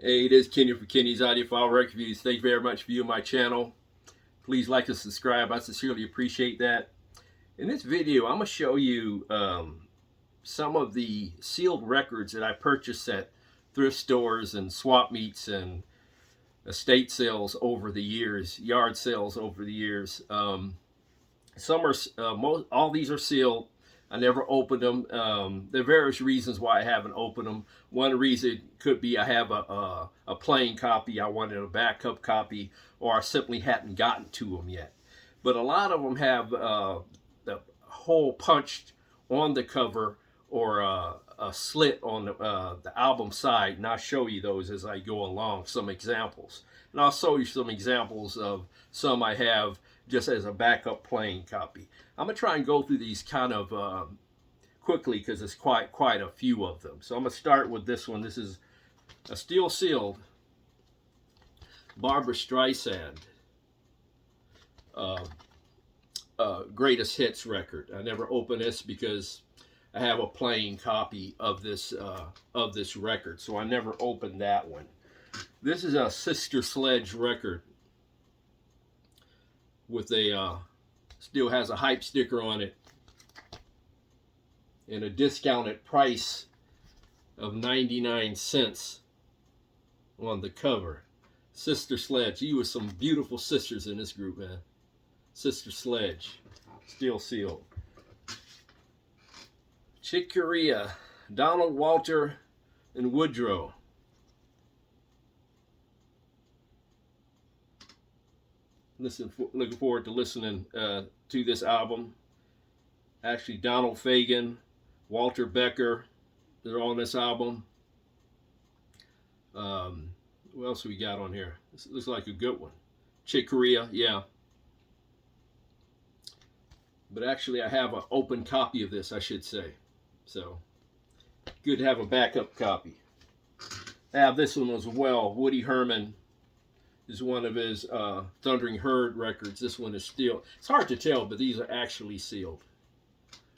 Hey, it is Kenny for Kenny's Audiophile Reviews. Thank you very much for viewing my channel. Please like and subscribe. I sincerely appreciate that. In this video, I'm going to show you some of the sealed records that I purchased at thrift stores and swap meets and estate sales over the years, yard sales over the years. Some are, all these are sealed. I never opened them. There are various reasons why I haven't opened them. One reason could be I have a plain copy, I wanted a backup copy, or I simply hadn't gotten to them yet. But a lot of them have the hole punched on the cover or a slit on the album side, and I'll show you those as I go along, some examples. And I'll show you some examples of some I have just as a backup plain copy. I'm going to try and go through these kind of quickly because there's quite a few of them. So I'm going to start with this one. This is a steel sealed Barbra Streisand greatest hits record. I never opened this because I have a plain copy of this record, so I never opened that one. This is a Sister Sledge record with a still has a hype sticker on it and a discounted price of 99 cents on the cover. Sister Sledge. You were some beautiful sisters in this group, man. Sister Sledge, still sealed. Chick Corea, Donald, Walter, and Woodrow. Looking forward to listening to this album. Actually, Donald Fagen, Walter Becker, they're on this album. What else we got on here? This looks like a good one. Chick Corea, yeah. But actually, I have an open copy of this, I should say. So, good to have a backup copy. I have this one as well. Woody Herman is one of his Thundering Herd records. This one is still, it's hard to tell, but these are actually sealed.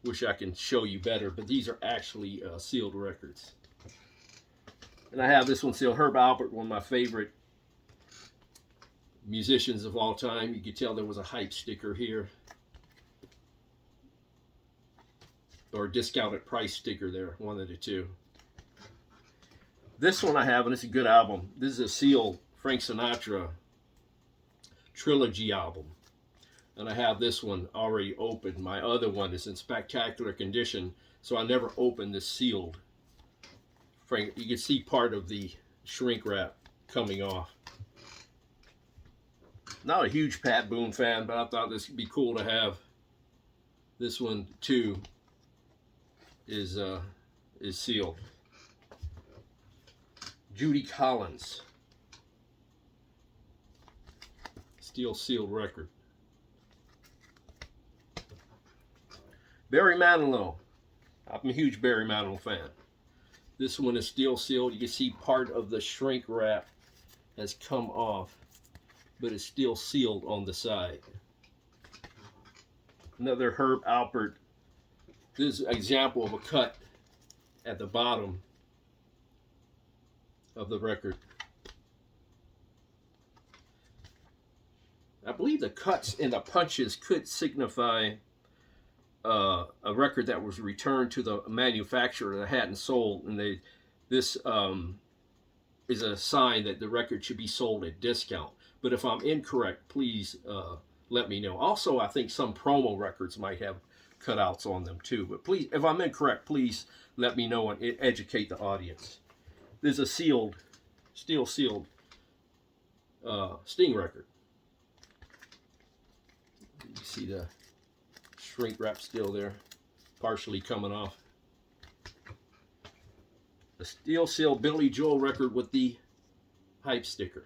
Wish I can show you better, but these are actually sealed records. And I have this one sealed. Herb Alpert, one of my favorite musicians of all time. You can tell there was a hype sticker here, or a discounted price sticker there, one of the two. This one I have, and it's a good album. This is a sealed Frank Sinatra trilogy album. And I have this one already opened. My other one is in spectacular condition, so I never opened this sealed Frank. You can see part of the shrink wrap coming off. Not a huge Pat Boone fan, but I thought this would be cool to have. This one too is sealed. Judy Collins, still sealed record. Barry Manilow, I'm a huge Barry Manilow fan. This one is still sealed. You can see part of the shrink wrap has come off, but it's still sealed on the side. Another Herb Alpert. This is an example of a cut at the bottom of the record. I believe the cuts and the punches could signify a record that was returned to the manufacturer that hadn't sold, and this is a sign that the record should be sold at discount. But if I'm incorrect, please let me know. Also, I think some promo records might have cutouts on them too. But please, if I'm incorrect, please let me know and educate the audience. There's a still sealed Sting record. You see the shrink wrap still there, partially coming off. The steel sealed Billy Joel record with the hype sticker.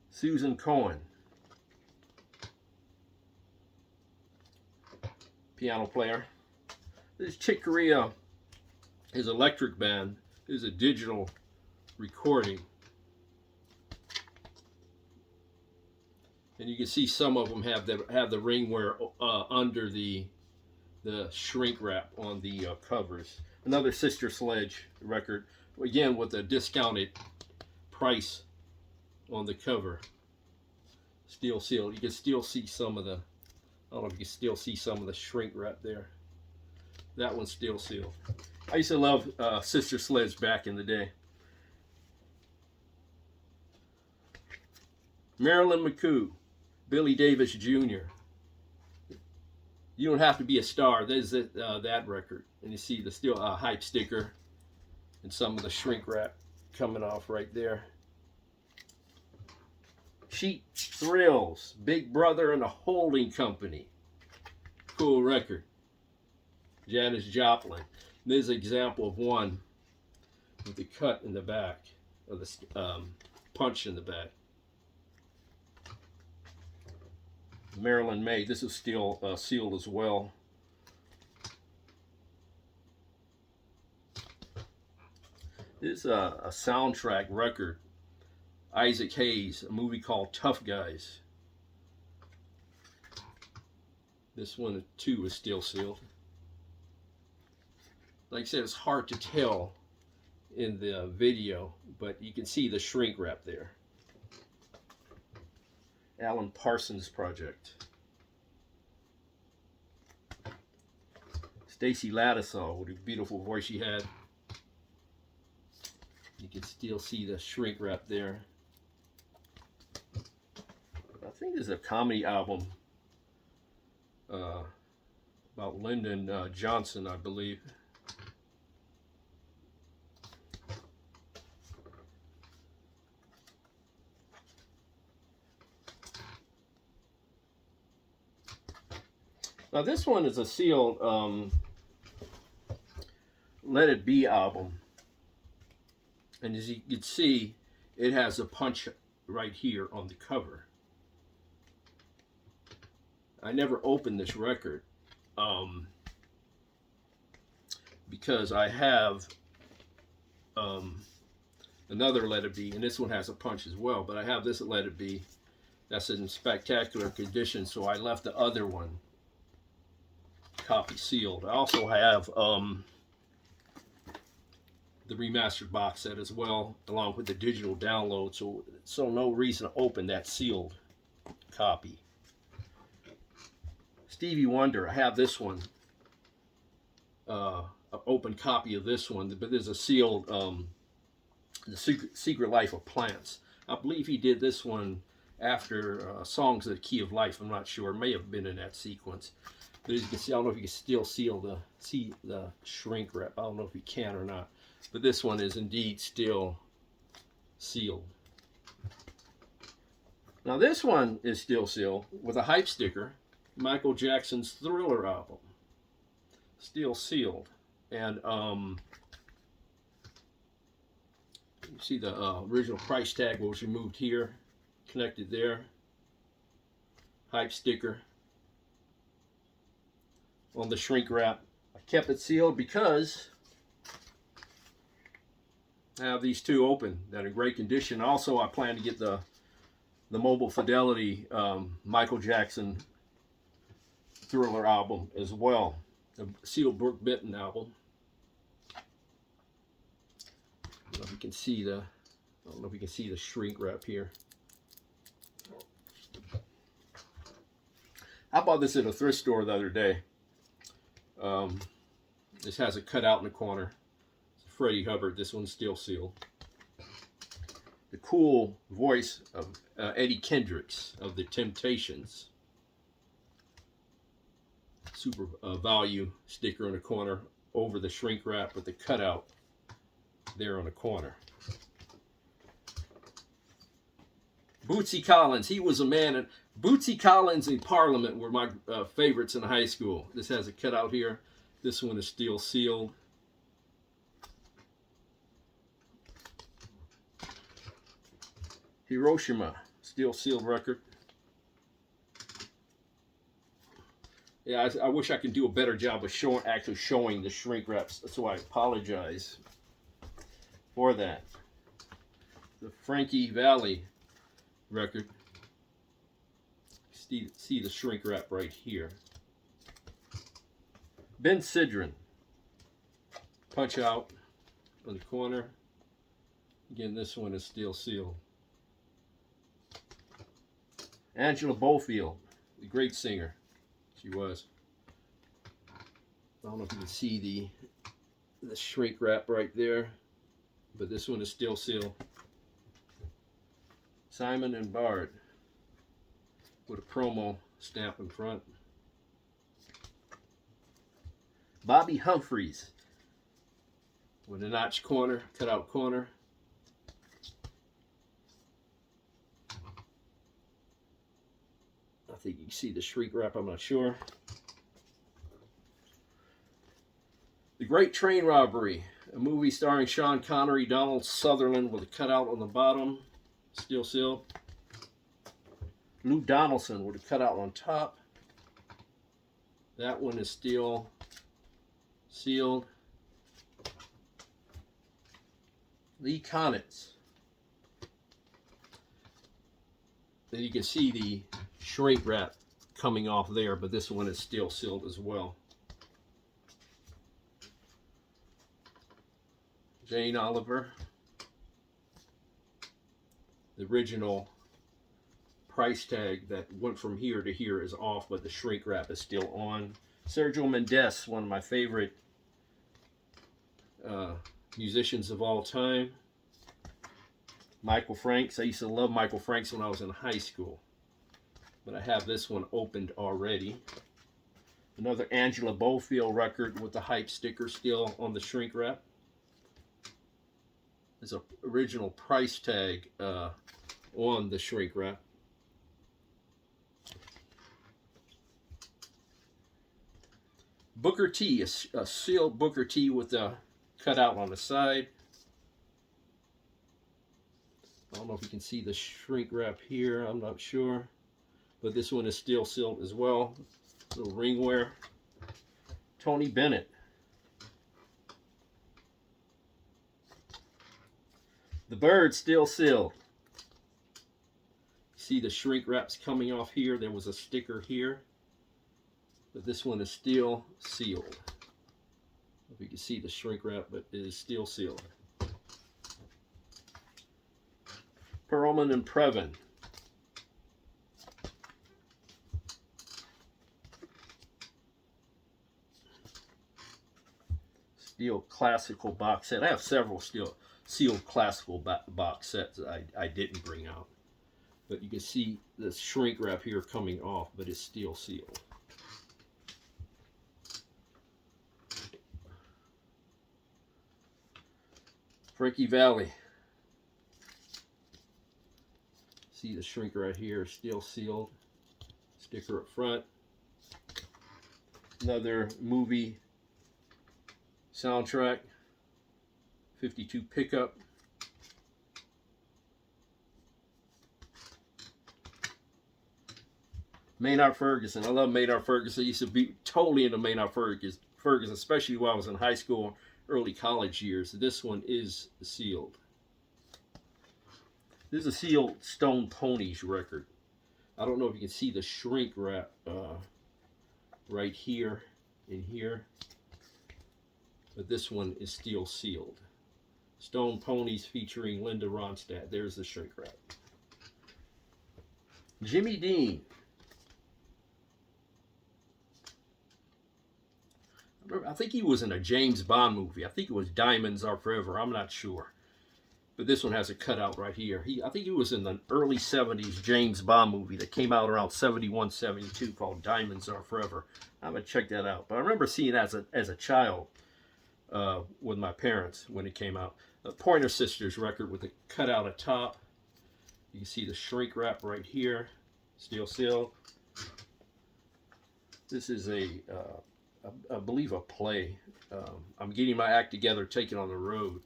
Susan Cohen, piano player. This is Chick Corea, his electric band. This is a digital recording. And you can see some of them have the ring wear under the shrink wrap on the covers. Another Sister Sledge record, again with a discounted price on the cover. Still sealed. You can still see some of the, I don't know if you can still see some of the shrink wrap there. That one's still sealed. I used to love Sister Sledge back in the day. Marilyn McCoo, Billy Davis Jr. You don't have to be a star. There's that record. And you see the still hype sticker and some of the shrink wrap coming off right there. Cheap Thrills, Big Brother and a Holding Company. Cool record. Janis Joplin. There's an example of one with the cut in the back, or the punch in the back. Marilyn May. This is still sealed as well. This is a soundtrack record. Isaac Hayes, a movie called Tough Guys. This one too is still sealed. Like I said, it's hard to tell in the video, but you can see the shrink wrap there. Alan Parsons Project. Stacey Lattisaw, with a beautiful voice she had. You can still see the shrink wrap there. I think there's a comedy album about Lyndon Johnson, I believe. Now this one is a sealed Let It Be album. And as you can see, it has a punch right here on the cover. I never opened this record because I have another Let It Be, and this one has a punch as well, but I have this Let It Be that's in spectacular condition, so I left the other one copy sealed. I also have the remastered box set as well, along with the digital download, so no reason to open that sealed copy. Stevie Wonder, I have this one, an open copy of this one, but there's a sealed The Secret Life of Plants. I believe he did this one after Songs of the Key of Life. I'm not sure. It may have been in that sequence. But as you can see, I don't know if you can still see the shrink wrap. I don't know if you can or not. But this one is indeed still sealed. Now this one is still sealed with a hype sticker. Michael Jackson's Thriller album. Still sealed. And you see the original price tag was removed here. Connected there. Hype sticker on the shrink wrap. I kept it sealed because I have these two open that are in great condition. Also, I plan to get the Mobile Fidelity Michael Jackson Thriller album as well, the sealed Brooke Benton album. I don't know if you can see the shrink wrap here. I bought this at a thrift store the other day. This has a cutout in the corner. It's Freddie Hubbard. This one's still sealed. The cool voice of Eddie Kendricks of the Temptations. Super value sticker in the corner over the shrink wrap with the cutout there on the corner. Bootsy Collins, he was a man. And Bootsy Collins and Parliament were my favorites in high school. This has a cutout here. This one is still sealed. Hiroshima, still sealed record. Yeah, I wish I could do a better job of actually showing the shrink wraps, so I apologize for that. The Frankie Valli record. See the shrink wrap right here. Ben Sidran, punch out on the corner. Again, this one is still sealed. Audiophile, the great singer. She was. I don't know if you can see the shrink wrap right there, but this one is still sealed. Simon and Bard with a promo stamp in front. Bobby Humphries with a notch corner, cutout corner. I think you can see the shrink wrap, I'm not sure. The Great Train Robbery, a movie starring Sean Connery, Donald Sutherland with a cutout on the bottom, still sealed. Lou Donaldson with a cutout on top. That one is still sealed. Lee Konitz. Then you can see the shrink wrap coming off there, but this one is still sealed as well. Jane Oliver. The original price tag that went from here to here is off, but the shrink wrap is still on. Sergio Mendes, one of my favorite musicians of all time. Michael Franks. I used to love Michael Franks when I was in high school, but I have this one opened already. Another Angela Bofield record with the hype sticker still on the shrink wrap. There's an original price tag on the shrink wrap. Booker T, a sealed Booker T with a cutout on the side. I don't know if you can see the shrink wrap here, I'm not sure. But this one is still sealed as well. Little ring wear. Tony Bennett. The Bird still sealed. See the shrink wraps coming off here. There was a sticker here, but this one is still sealed. If you can see the shrink wrap, but it is still sealed. Perlman and Previn. Steel classical box set. I have several sealed classical box sets I didn't bring out. But you can see the shrink wrap here coming off, but it's still sealed. Frankie Valli. See the shrink right here, still sealed. Sticker up front. Another movie soundtrack. 52 pickup. Maynard Ferguson. I love Maynard Ferguson. I used to be totally into Maynard Ferguson, especially while I was in high school, early college years. This one is sealed. This is a sealed Stone Ponies record. I don't know if you can see the shrink wrap right here and here, but this one is still sealed. Stone Ponies featuring Linda Ronstadt. There's the shrink wrap. Jimmy Dean. I think he was in a James Bond movie. I think it was Diamonds Are Forever. I'm not sure. But this one has a cutout right here. I think he was in the early 70s James Bond movie that came out around 71, 72 called Diamonds Are Forever. I'm going to check that out. But I remember seeing it as a child with my parents when it came out. A Pointer Sisters record with a cutout at top. You can see the shrink wrap right here. Still sealed. This is I believe a play. I'm getting my act together, taking on the road.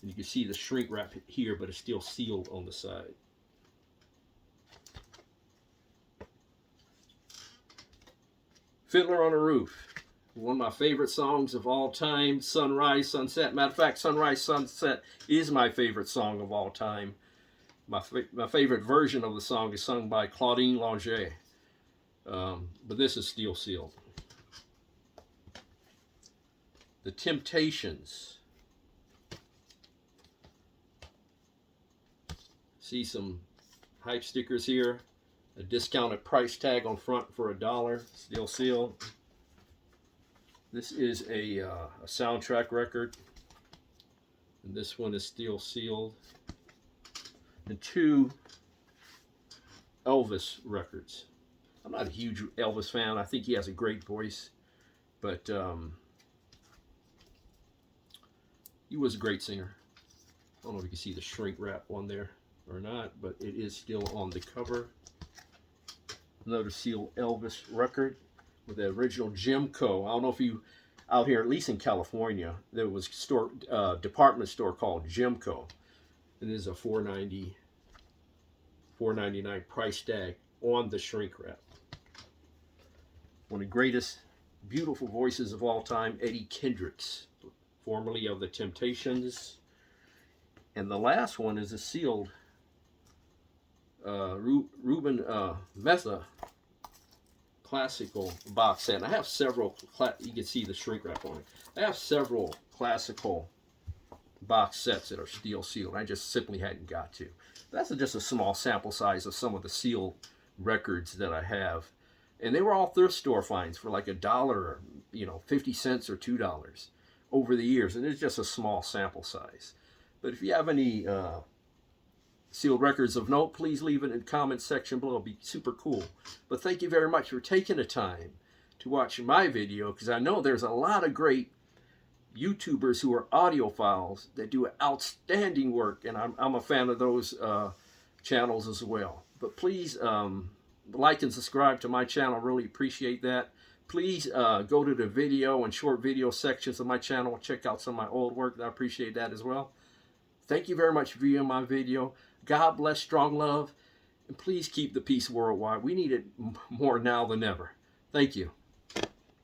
And you can see the shrink wrap here, but it's still sealed on the side. Fiddler on a Roof. One of my favorite songs of all time. Sunrise, Sunset. Matter of fact, Sunrise, Sunset is my favorite song of all time. My favorite version of the song is sung by Claudine Longet. But this is still sealed. The Temptations. See some hype stickers here. A discounted price tag on front for $1. Still sealed. This is a soundtrack record. And this one is still sealed. And 2 Elvis records. I'm not a huge Elvis fan. I think he has a great voice. But he was a great singer. I don't know if you can see the shrink wrap on there or not, but it is still on the cover. Another sealed Elvis record with the original Jimco. I don't know if you, out here, at least in California, there was a department store called Jimco. It is a $4.99 price tag on the shrink wrap. One of the greatest, beautiful voices of all time, Eddie Kendricks, formerly of the Temptations. And the last one is a sealed Ruben Mesa classical box set. And I have several, you can see the shrink wrap on it. I have several classical box sets that are still sealed. I just simply hadn't got to. That's just a small sample size of some of the sealed records that I have. And they were all thrift store finds for like $1 or 50 cents or $2 over the years. And it's just a small sample size. But if you have any sealed records of note, please leave it in the comment section below. It'd be super cool. But thank you very much for taking the time to watch my video, because I know there's a lot of great YouTubers who are audiophiles that do outstanding work, and I'm a fan of those channels as well. But please like and subscribe to my channel. Really appreciate that. Please go to the video and short video sections of my channel. Check out some of my old work. I appreciate that as well. Thank you very much for viewing my video. God bless, strong love, and please keep the peace worldwide. We need it more now than ever. Thank you.